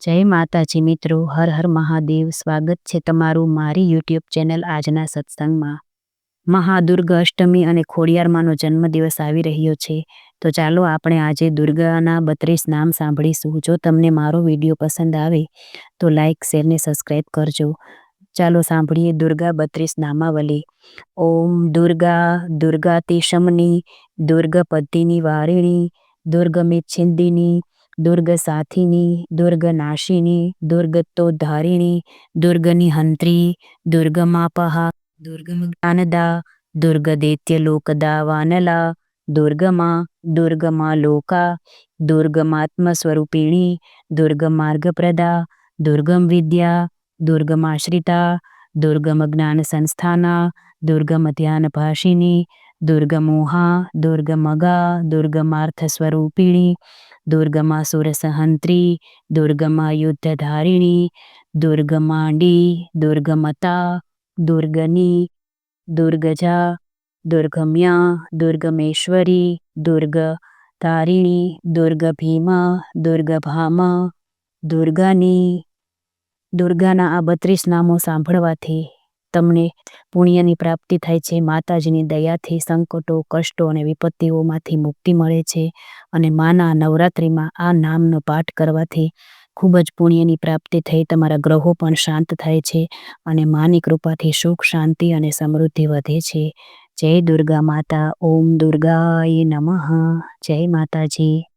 જય માતાજી મિત્રો, હર હર મહાદેવ. સ્વાગત છે તમારું મારી યુટ્યુબ ચેનલ આજના સત્સંગમાં. મહાદુર્ગા અષ્ટમી અને ખોડિયારમાંનો જન્મદિવસ આવી રહ્યો છે, તો ચાલો આપણે આજે દુર્ગાના 32 નામ સાંભળીશું. જો તમને મારો વિડીયો પસંદ આવે તો લાઈક, શેર ને સબસ્ક્રાઈબ કરજો. ચાલો સાંભળીએ દુર્ગા 32 નામાવલી. ઓમ દુર્ગા દુર્ગાતિશમની, દુર્ગપતિની વારિણી, દુર્ગમિચ્છિંદિની, દુર્ગ સાથિની, દુર્ગ નાશિની, દુર્ગતોદ્ધારિણી, દુર્ગનિહંત્રી, દુર્ગમાપહા, દુર્ગમજ્ઞાનદા, દુર્ગદૈત્યલોકદા વાનલા, દુર્ગમા, દુર્ગમા લોકા, દુર્ગમાત્મસ્વરૂપિણી, દુર્ગમાર્ગપ્રદા, દુર્ગમ વિદ્યા, દુર્ગમાશ્રિતા, દુર્ગમ જ્ઞાન સંસ્થાના, દુર્ગમ ધ્યાનભાષિની, દુર્ગમોહા, દુર્ગમગા, દુર્ગમાર્થ સ્વરૂપિણી, દુર્ગમા સુરસહંત્રી, દુર્ગમા યુદ્ધધારિણી, દુર્ગમાંડી, દુર્ગમતા, દુર્ગની, દુર્ગજા, દુર્ગમ્યા, દુર્ગમેશ્વરી, દુર્ગતારિણી, દુર્ગભીમા, દુર્ગભામા, દુર્ગાની. દુર્ગાના આ 32 નામો સાંભળવાથી તમને પુણ્યની પ્રાપ્તિ થાય છે. માતાજીની દયાથી સંકટો, કષ્ટો અને વિપત્તિઓમાંથી મુક્તિ મળે છે. અને માના નવરાત્રિમાં આ નામનો પાઠ કરવાથી ખૂબ જ પુણ્યની પ્રાપ્તિ થઈ તમારા ગ્રહો પણ શાંત થાય છે અને માની કૃપાથી સુખ, શાંતિ અને સમૃદ્ધિ વધે છે. જય દુર્ગા માતા. ઓમ દુર્ગાય નમઃ. જય માતાજી.